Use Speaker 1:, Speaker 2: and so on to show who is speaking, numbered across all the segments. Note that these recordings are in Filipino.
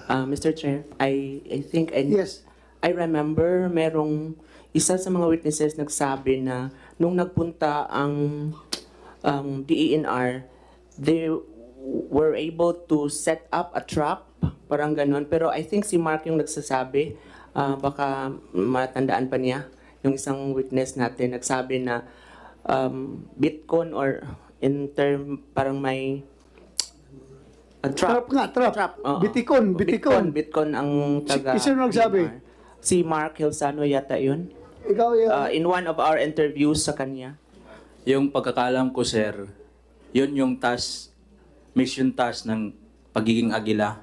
Speaker 1: Mr. Chair, I think
Speaker 2: Yes.
Speaker 1: I remember merong isa sa mga witnesses nagsabi na nung nagpunta ang DENR, they were able to set up a trap, parang ganon. Pero I think si Mark yung nagsasabi, baka matandaan pa niya, yung isang witness natin nagsabi na Bitcoin or in term parang may
Speaker 2: Trap nga, trap.
Speaker 1: oo.
Speaker 2: Bitikon, bitikon.
Speaker 1: Bitcoin ang taga.
Speaker 2: Sino nagsabi?
Speaker 1: DNR. Si Mark Hilsano yata yun.
Speaker 2: Ikaw yung...
Speaker 1: In one of our interviews sa kanya.
Speaker 3: Yung pagkakalam ko, sir, yun yung task, mission task ng pagiging agila.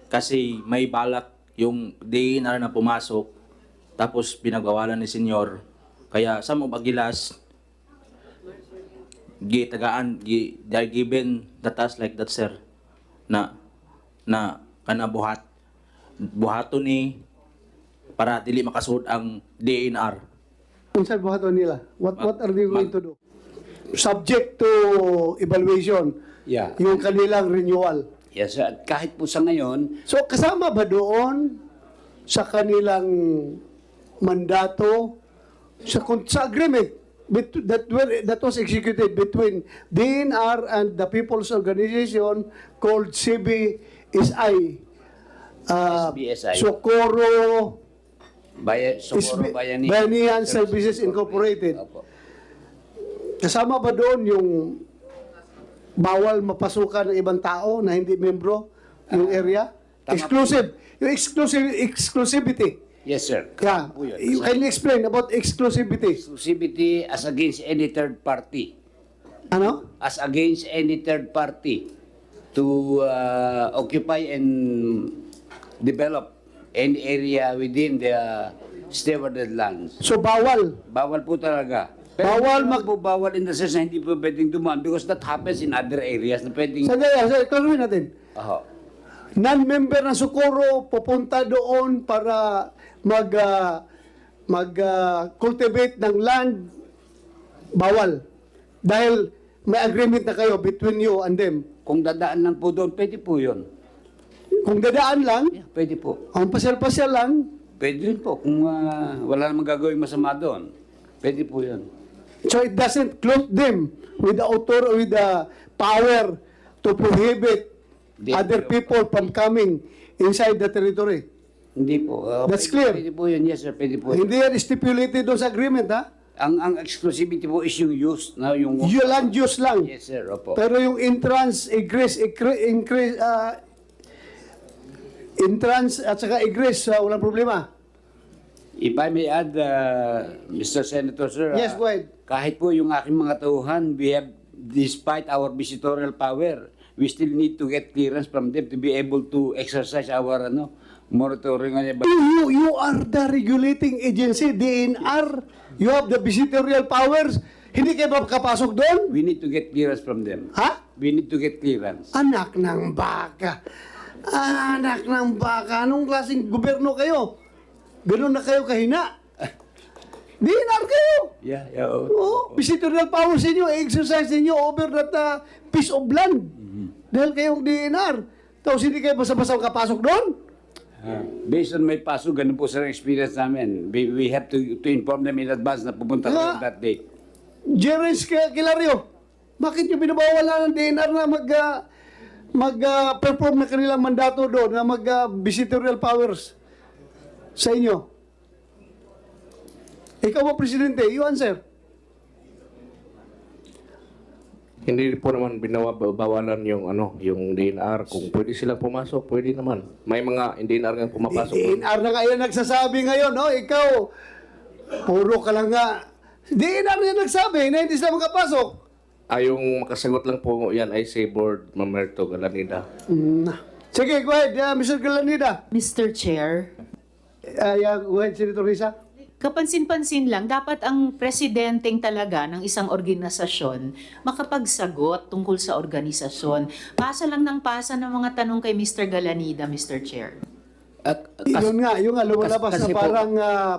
Speaker 3: Kasi may balak yung DNR na pumasok, tapos pinagawalan ni senyor. Kaya some of agilas, they're given the task like that, sir, na buhato ni para dili makasuod ang DNR.
Speaker 2: Kung saan buhaton nila? What are they going to do? Subject to evaluation.
Speaker 4: Yeah.
Speaker 2: Yung kanilang renewal.
Speaker 4: Yes, at kahit po sa ngayon,
Speaker 2: So kasama ba doon sa kanilang mandato sa agreement that was executed between DNR and the People's Organization called CBSI,
Speaker 4: SBSI.
Speaker 2: Socorro
Speaker 4: Socorro
Speaker 2: Bayanihan Services Incorporated.
Speaker 4: Opo.
Speaker 2: Kasama ba doon yung bawal mapasukan ng ibang tao na hindi membro yung area?
Speaker 4: Tama
Speaker 2: Exclusive. Yung exclusivity.
Speaker 4: Yes, sir.
Speaker 2: Yeah.
Speaker 4: Po yun.
Speaker 2: You can you explain about exclusivity?
Speaker 4: Exclusivity as against any third party.
Speaker 2: Ano?
Speaker 4: As against any third party to occupy and develop any area within the stewarded lands.
Speaker 2: So bawal.
Speaker 4: Bawal po talaga.
Speaker 2: Bawal
Speaker 4: po bawal in the sense na hindi po pwedeng dumaan because that happens in other areas na pwedeng...
Speaker 2: Sandali, klaruhin natin.
Speaker 4: Oho.
Speaker 2: Non-member ng Socorro pupunta doon para cultivate ng land, bawal. Dahil may agreement na kayo between you and them.
Speaker 4: Kung dadaan lang po doon, pwede po yun.
Speaker 2: Kung dadaan lang,
Speaker 4: Yeah, pwede po.
Speaker 2: ang pasyal-pasyal lang,
Speaker 4: Pwede rin po kung wala namang gagawin masama doon. Pwede po yun.
Speaker 2: so it doesn't clothe them with the power to prohibit other people from coming inside the territory.
Speaker 4: Hindi po.
Speaker 2: That's
Speaker 4: Pwede-
Speaker 2: clear.
Speaker 4: Pwede po yun, yes sir, pwede po.
Speaker 2: Hindi yan stipulated doon sa agreement, ha?
Speaker 4: Ang exclusivity po is yung use, na yung...
Speaker 2: Yung land use lang.
Speaker 4: Yes sir, opo.
Speaker 2: Pero yung entrance, entrance at saka egress, walang problema.
Speaker 4: If I may add, Mr. Senator, sir.
Speaker 2: Yes, go ahead.
Speaker 4: Kahit po yung aking mga tauhan, we have, despite our visitorial power, we still need to get clearance from them to be able to exercise our monitoring.
Speaker 2: You are the regulating agency, DNR. You have the visitorial powers. Hindi kayo makapasok doon?
Speaker 4: We need to get clearance from them.
Speaker 2: Ha?
Speaker 4: We need to get clearance.
Speaker 2: Anak ng baka. Anak ng baka. Anong klaseng gobyerno kayo? Ganun na kayo kahina. DNR kayo.
Speaker 4: Yeah.
Speaker 2: Oo, visitorial powers ninyo, exercise ninyo over that piece of land. Dahil kayong DNR. Tapos hindi kayo basta-basta kapasok doon?
Speaker 4: Based on my paso, ganun po sa experience namin. We have to inform them in advance na pupunta
Speaker 2: Ah.
Speaker 4: tayo that date.
Speaker 2: Jerens Kilario, bakit nyo binabawalan ng DNR na mag-perform na kanilang mandato doon, na mag-visitorial powers sa inyo? Ikaw ba, Presidente? You answer.
Speaker 5: Hindi po naman binawalan yung DNR. Kung pwede silang pumasok, pwede naman. May mga DNR nga pumapasok.
Speaker 2: DNR na nga yan nagsasabi ngayon, no? Ikaw, puro ka lang nga. DNR na yan nagsabi na hindi sila makapasok.
Speaker 5: Yung makasagot lang po yan ay si Board Mamerto Galanida.
Speaker 2: Sige, go ahead, Mr. Galanida.
Speaker 6: Mr. Chair,
Speaker 2: Go ahead, Senator Risa.
Speaker 6: kapansin-pansin lang, dapat ang presidenteng talaga ng isang organisasyon makapagsagot tungkol sa organisasyon. Pasa lang ng pasa ng mga tanong kay Mr. Galanida, Mr. Chair.
Speaker 2: Yun nga, lumalabas na
Speaker 4: kasi po-
Speaker 2: parang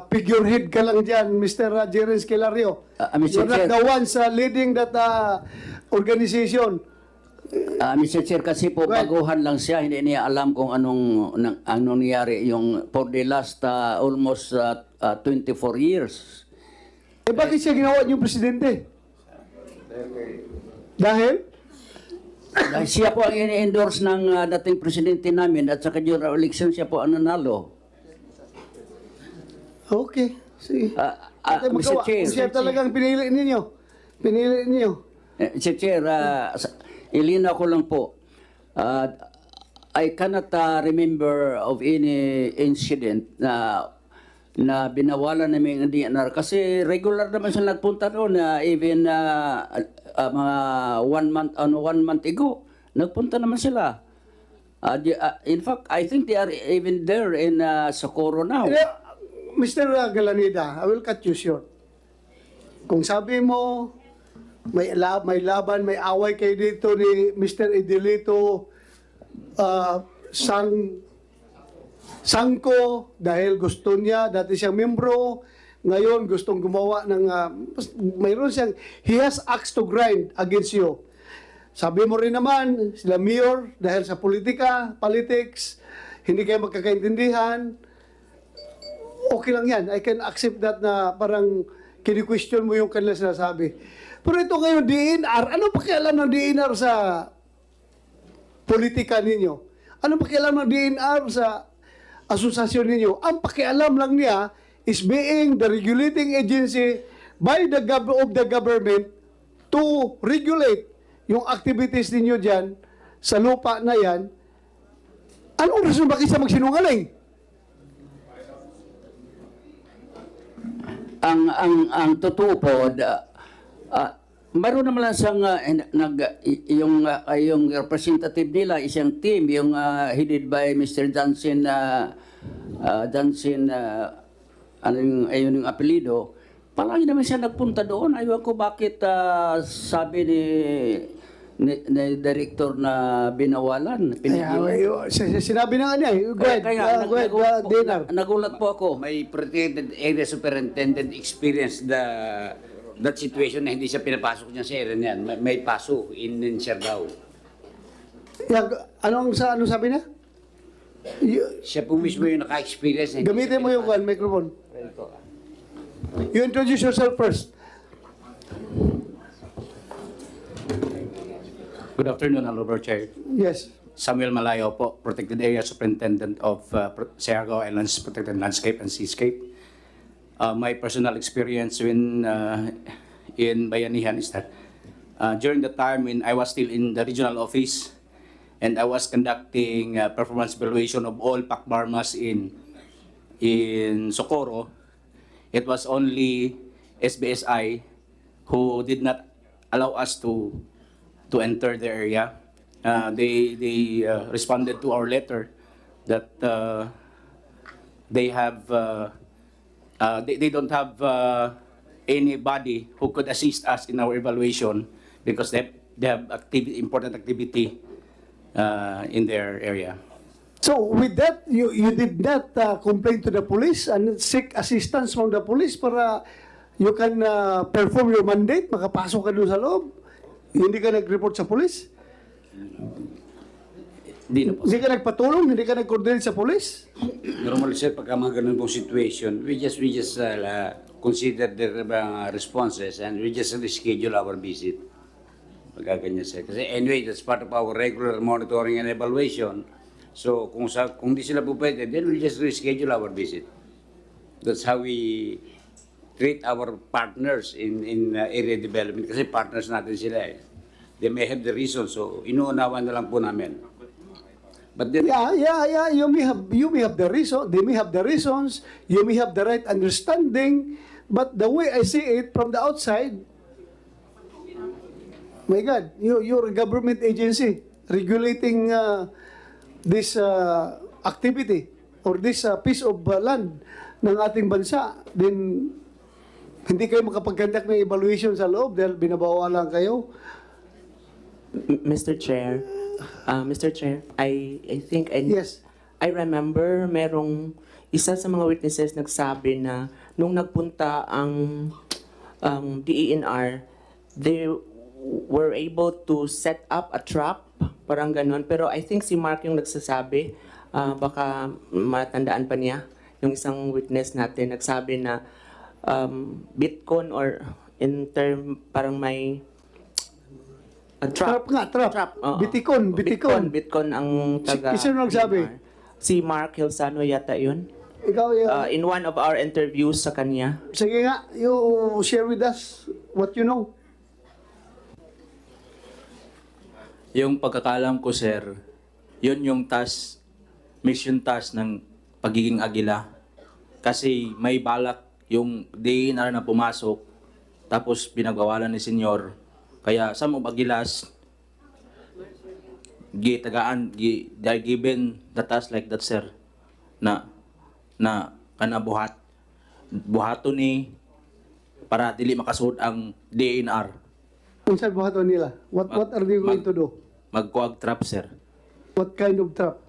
Speaker 2: figurehead ka lang dyan, Mr. Jerens Kilario.
Speaker 4: Mr.
Speaker 2: You're not
Speaker 4: Chair.
Speaker 2: the ones leading that organization.
Speaker 7: Mr. Chair, kasi po
Speaker 2: Go ahead.
Speaker 7: baguhan lang siya, hindi niya alam kung anong nangyari yung for the last almost 24 years.
Speaker 2: Eh bakit siya ginawa niyong presidente? Dahil?
Speaker 7: Dahil siya po ang ini-endorse ng dating presidente namin at sa general election siya po ang nanalo.
Speaker 2: Okay. Sige. Ate,
Speaker 7: Mr.
Speaker 2: magawa.
Speaker 7: Chair,
Speaker 2: Siya talagang pinili ninyo. Pinili ninyo.
Speaker 7: Mr. Chair, ilina ko lang po. I cannot remember of any incident na binawalan namin ng DNR kasi regular naman sila nagpunta doon even mga 1 month ago nagpunta naman sila. In fact, I think they are even there in Socorro now.
Speaker 2: Mr. Galanida, I will cut you short. Kung sabi mo, may laban, may away kayo dito ni Mr. Edelito Sangko dahil gusto niya, dati siyang membro, ngayon gustong gumawa ng, mayroon siyang, he has axe to grind against you. Sabi mo rin naman, sila mayor, dahil sa politics, hindi kayo magkakaintindihan, okay lang yan. I can accept that na parang kini-question mo yung kanila sinasabi. Pero ito ngayon, DNR, ano pakialam ng DNR sa politika ninyo? Ano pakialam ng DNR sa asosasyon ninyo? Ang pakialam lang niya is being the regulating agency by of the government to regulate yung activities ninyo dyan sa lupa na yan. Anong rason bakit siya magsinungaling?
Speaker 7: Ang totoo po, mayroon naman lang siyang yung representative nila, isang team, yung headed by Mr. Johnson, ayun yung apelido. Palagi naman siya nagpunta doon. Ayaw ko bakit sabi ni director na binawalan.
Speaker 2: Sinabi na nga niya. Go ahead, Dinar.
Speaker 7: Nagulat po ako.
Speaker 4: May protected area superintendent experience that situation na hindi siya pinapasok niya sa area niyan. May paso in Siargao.
Speaker 2: Ano sabi niya?
Speaker 4: Siya po mismo yung naka-experience. na hindi
Speaker 2: Gamitin
Speaker 4: siya
Speaker 2: mo yung microphone. You introduce yourself first.
Speaker 8: Good afternoon, Honorable Chair.
Speaker 2: Yes.
Speaker 8: Samuel Malayo po, Protected Area Superintendent of Siargao Islands Protected Landscape and Seascape. My personal experience in Bayanihan is that during the time when I was still in the regional office and I was conducting performance evaluation of all PACBARMAs in Socorro, it was only SBSI who did not allow us to enter the area. They responded to our letter that they don't have anybody who could assist us in our evaluation because they have important activity in their area.
Speaker 2: So with that, you did not complain to the police and seek assistance from the police para you can perform your mandate, makapasok ka doon sa loob? Hindi ka nag-report sa police?
Speaker 8: Di na po.
Speaker 2: Hindi ka nagpatulong? Hindi ka nag-coordinate sa police?
Speaker 4: Normal sir, pagka mga ganun pong situation, we just consider their responses and we just reschedule our visit. Pagka ganyan sir. Kasi anyway, that's part of our regular monitoring and evaluation. So kung di sila po pwede, then we just reschedule our visit. That's how we treat our partners in area development kasi partners natin sila eh. They may have the reason, so inuunawan na lang po namin. But then,
Speaker 2: Yeah. You may have the reason. They may have the reasons. You may have the right understanding. But the way I see it from the outside, my God, you're a government agency regulating this activity or this piece of land ng ating bansa. Then hindi kayo makapag-conduct ng evaluation sa loob dahil binabawalan kayo.
Speaker 1: Mr. Chair, I think
Speaker 2: Yes.
Speaker 1: I remember merong isa sa mga witnesses nagsabi na nung nagpunta ang DENR, they were able to set up a trap, parang ganun. Pero I think si Mark yung nagsasabi, baka matandaan pa niya, yung isang witness natin nagsabi na Bitcoin or in term parang may
Speaker 2: Trap nga, trap.
Speaker 1: oo.
Speaker 2: Bitikon.
Speaker 1: Bitcoin ang taga.
Speaker 2: Sino nagsabi?
Speaker 1: Si Mark Hilsano yata yun.
Speaker 2: Ikaw,
Speaker 1: In one of our interviews sa kanya.
Speaker 2: sige nga, you share with us what you know.
Speaker 3: Yung pagkakalam ko, sir, yun yung mission task ng pagiging agila. Kasi may balak yung DNR na pumasok, tapos pinagawalan ni Senyor. Kaya some of Agilas, they're given the task like that, sir, na buhato ni para dili makasuod ang DNR.
Speaker 2: Kung saan buhaton nila? What are they going to do?
Speaker 3: Magkuag trap, sir.
Speaker 2: What kind of trap?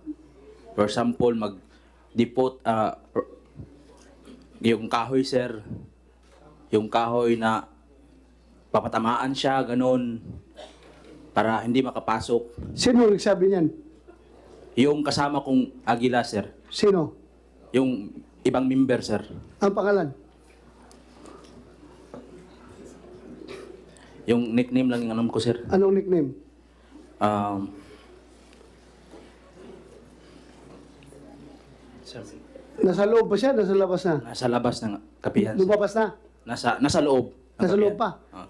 Speaker 3: For example, mag-depot yung kahoy, sir. Yung kahoy na papatamaan siya, ganun, para hindi makapasok.
Speaker 2: Sino nagsabi niyan?
Speaker 3: Yung kasama kong Agila, sir.
Speaker 2: Sino?
Speaker 3: Yung ibang member, sir.
Speaker 2: Ang pangalan?
Speaker 3: Yung nickname lang yung alam ko, sir.
Speaker 2: Anong nickname? Nasa loob ba siya? Nasa labas na?
Speaker 3: Nasa labas ng kapihan, sir.
Speaker 2: Lumabas na?
Speaker 3: Nasa loob. ng
Speaker 2: Nasa loob
Speaker 3: kapihan.
Speaker 2: pa?
Speaker 3: Ah.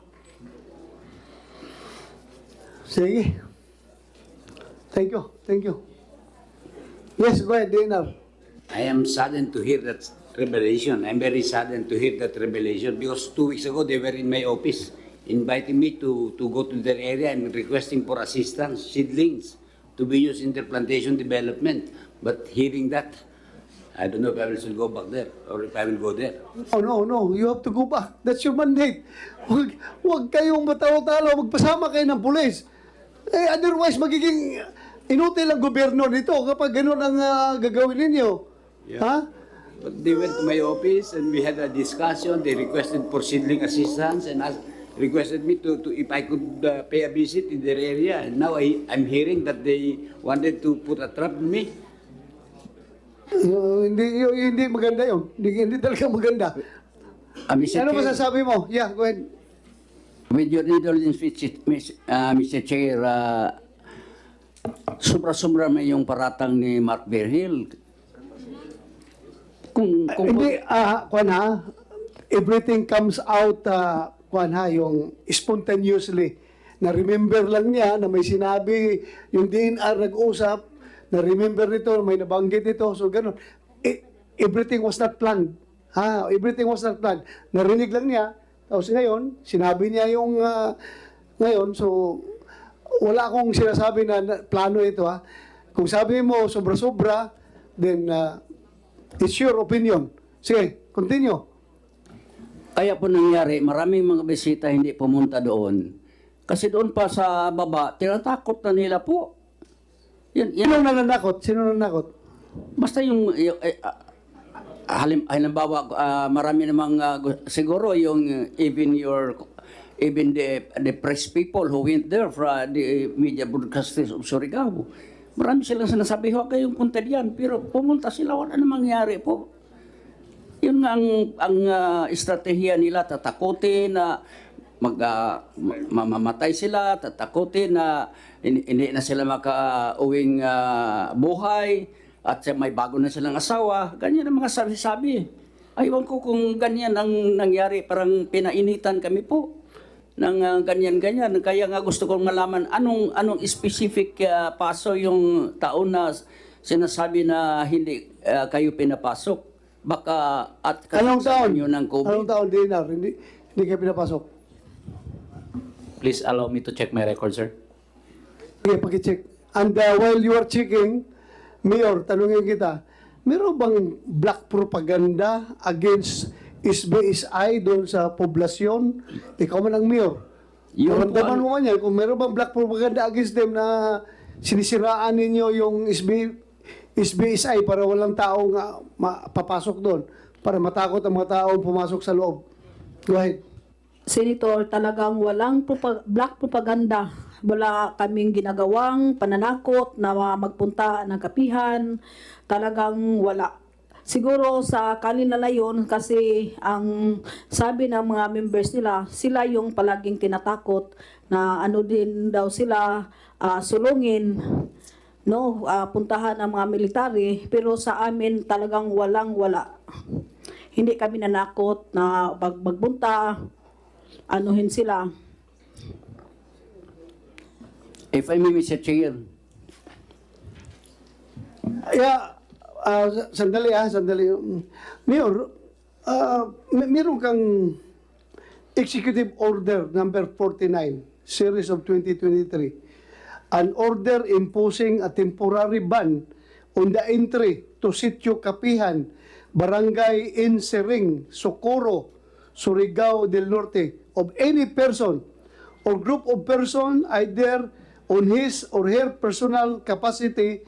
Speaker 2: Sige. Thank you. Thank you. Yes, go ahead, Dinar.
Speaker 4: I am saddened to hear that revelation. I'm very saddened to hear that revelation because 2 weeks ago they were in my office inviting me to go to their area and requesting for assistance, seedlings, to be used in their plantation development. But hearing that, I don't know if I will still go back there or if I will go there.
Speaker 2: Oh, no. You have to go back. That's your mandate. Huwag kayong matalo-talo. Magpasama kayo ng pulis. Otherwise, magiging inutil ang gobyerno nito kapag gano'n ang gagawin ninyo. Ha?
Speaker 4: But they went to my office and we had a discussion. They requested for seedling assistance and requested me to if I could pay a visit in their area. And now I'm hearing that they wanted to put a trap on me.
Speaker 2: Hindi maganda yun. Hindi talaga maganda.
Speaker 7: Mr.
Speaker 2: Ano
Speaker 7: Chair,
Speaker 2: masasabi mo? Yeah, go ahead.
Speaker 7: with your indulgence, Mr. Chair, sobra-sobra may yung paratang ni Mark Berhil.
Speaker 2: Hindi, kuwan ha, everything comes out, kuwan ha, yung spontaneously. Na-remember lang niya na may sinabi, yung DNR nag-usap, na-remember nito, may nabanggit ito, so gano'n. Everything was not planned. Everything was not planned. Narinig lang niya, tapos ngayon, sinabi niya yung ngayon, so wala akong sinasabi na plano ito ha. Kung sabi mo sobra-sobra, then it's your opinion. Sige, continue.
Speaker 7: Kaya po nangyari, maraming mga bisita hindi pumunta doon. Kasi doon pa sa baba, tinatakot na nila po.
Speaker 2: Sino nananakot? Sino nananakot?
Speaker 7: Basta halimbawa, marami namang siguro yung even the press people who went there from the media broadcasters of Surigao. Marami silang sinasabi, huwag kayong punta diyan. Pero pumunta sila, wala na mangyari po. Yun nga ang estratehiya nila, tatakutin na mamamatay sila, tatakutin na hindi na sila makauwing buhay, at may bago na silang asawa. Ganyan ang mga sabi-sabi. Aywan ko kung ganyan ang nangyari, parang pinainitan kami po ng ganyan-ganyan. Kaya nga gusto kong malaman anong specific paso yung taon na sinasabi na hindi kayo pinapasok. Baka at
Speaker 2: Anong taon?
Speaker 7: nyo ng COVID.
Speaker 2: Anong taon, Dinar? Hindi kayo pinapasok.
Speaker 3: Please allow me to check my record, sir.
Speaker 2: Okay, pag-check. And while you are checking, Mayor, tanungin kita, meron bang black propaganda against SBSI doon sa poblasyon? Ikaw man ang Mayor.
Speaker 7: Yung
Speaker 2: Naramdaman mo man yan, kung meron bang black propaganda against them na sinisiraan ninyo yung SBSI para walang taong papasok doon, para matakot ang mga taong pumasok sa loob. Go ahead.
Speaker 9: Senator, talagang walang black propaganda. Wala kaming ginagawang pananakot na magpunta ng kapihan. Talagang wala. Siguro sa kanila na yun kasi ang sabi ng mga members nila, sila yung palaging tinatakot na ano din daw sila sulungin, no, puntahan ng mga military, pero sa amin talagang wala. Hindi kami nanakot na magbunta, anuhin sila.
Speaker 7: If I may, Mr. Chair.
Speaker 2: Yeah, sandali. Mayor, meron kang Executive Order number 49, series of 2023. An order imposing a temporary ban on the entry to Sitio Kapihan, Barangay Insering, Socorro, Surigao del Norte, of any person or group of person either on his or her personal capacity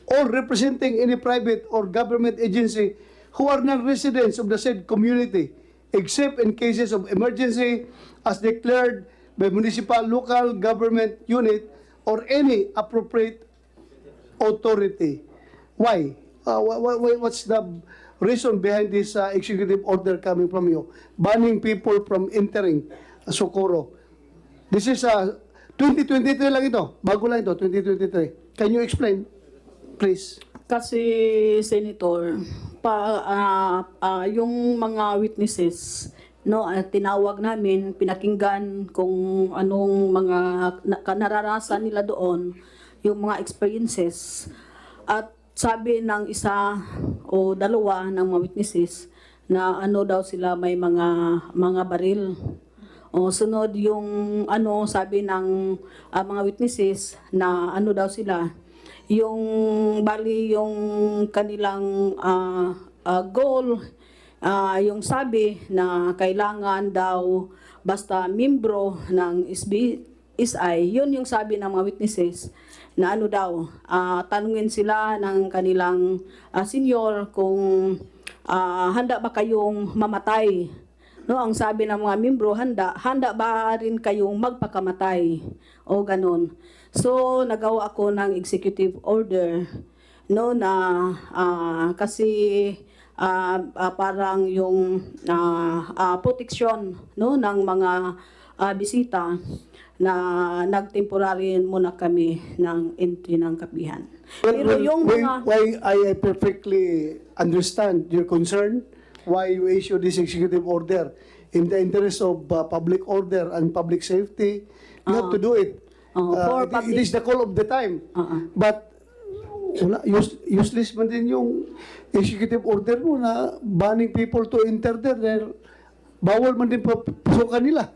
Speaker 2: or representing any private or government agency who are non-residents of the said community, except in cases of emergency as declared by municipal local government unit or any appropriate authority. Why? What's the reason behind this executive order coming from you? Banning people from entering Socorro. This is 2023 lang ito. Bago lang ito, 2023. Can you explain, please?
Speaker 9: Kasi, Senator, yung mga witnesses, no, tinawag namin, pinakinggan kung anong mga nararasan nila doon, yung mga experiences. At sabi ng isa o dalawa ng mga witnesses na ano daw sila may mga baril. O sunod yung ano sabi ng mga witnesses na ano daw sila, yung bali yung kanilang goal, yung sabi na kailangan daw basta membro ng SI, yun yung sabi ng mga witnesses na ano daw, tanungin sila ng kanilang senior kung handa ba kayong mamatay. No, ang sabi ng mga membro, handa ba rin kayong magpakamatay o ganun. So nagawa ako ng executive order, no, na kasi parang yung protection, no, ng mga bisita na nagtemporary muna kami ng entry ng kapihan. Pero yung mga
Speaker 2: Why I perfectly understand your concern, why you issue this executive order in the interest of public order and public safety. You have to do it. It is the call of the time. But wala, useless man din yung executive order mo na banning people to enter there. Bawal man din pasukan nila.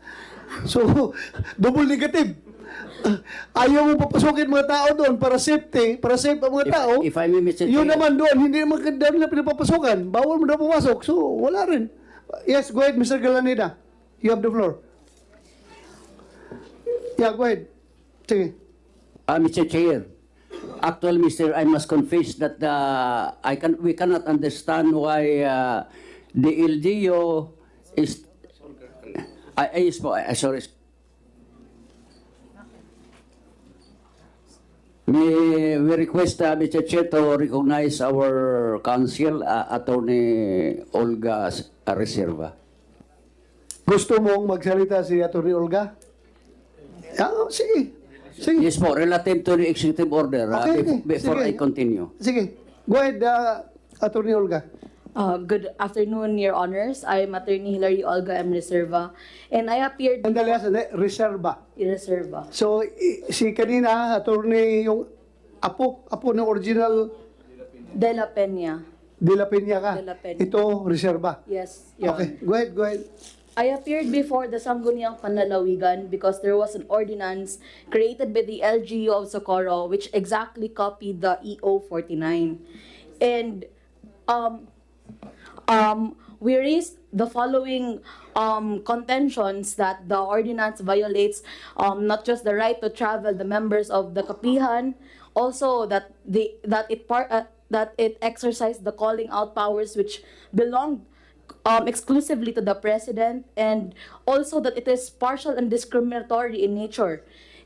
Speaker 2: So, double negative. Ayaw mo papasukin mga tao doon para safety, para safe ang mga tao.
Speaker 7: If I may, Mr.
Speaker 2: Yun
Speaker 7: Chair.
Speaker 2: naman doon, hindi naman nila pinapapasukan. Bawal mo na pumasok. So, wala rin. Yes, go ahead, Mr. Galanida. You have the floor. Yeah, go ahead. Sige.
Speaker 7: Mr. Chair, actually, I must confess that we cannot understand why the LGU is. Sorry. May we request Mr. Chair to recognize our counsel, Attorney Olga Reserva.
Speaker 2: Gusto mong magsalita si Atty. Olga? Sige. Sige.
Speaker 7: Yes po, relative to the executive order, before
Speaker 2: Sige.
Speaker 7: I continue.
Speaker 2: Sige. Go ahead, Atty. Olga.
Speaker 10: Good afternoon, Your Honors. I'm Attorney Hilary Olga M. Reserva, and I appeared
Speaker 2: Sandali, reserva.
Speaker 10: Reserva.
Speaker 2: So, si kanina, attorney, yung apo ng original
Speaker 10: De La Peña.
Speaker 2: De La Peña ka.
Speaker 10: De La Peña.
Speaker 2: Ito, reserva.
Speaker 10: Yes, Your
Speaker 2: Okay,
Speaker 10: Honor.
Speaker 2: go ahead.
Speaker 10: I appeared before the Sangguniang Panlalawigan because there was an ordinance created by the LGU of Socorro which exactly copied the EO 49. And we raised the following contentions that the ordinance violates not just the right to travel the members of the kapihan, also that it exercised the calling out powers which belonged exclusively to the president, and also that it is partial and discriminatory in nature.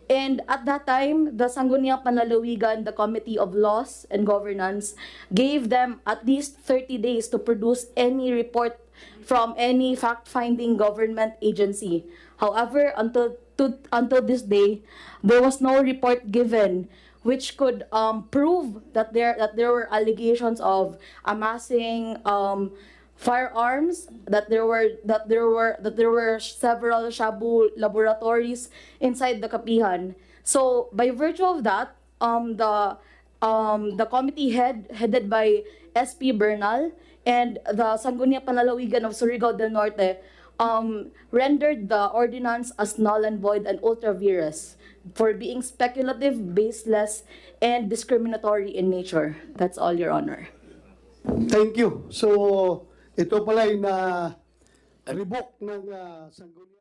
Speaker 10: And at that time, the Sangguniang Panlalawigan, the Committee of Laws and Governance, gave them at least 30 days to produce any report from any fact-finding government agency. However, until this day, there was no report given which could prove that there were allegations of amassing firearms, that there were several shabu laboratories inside the Kapihan. So by virtue of that, the committee headed by SP Bernal and the Sangguniang Panlalawigan of Surigao del Norte rendered the ordinance as null and void and ultra vires for being speculative, baseless, and discriminatory in nature. That's all, Your Honor.
Speaker 2: Thank you. So, ito pala ay na revoke ng Sangguniang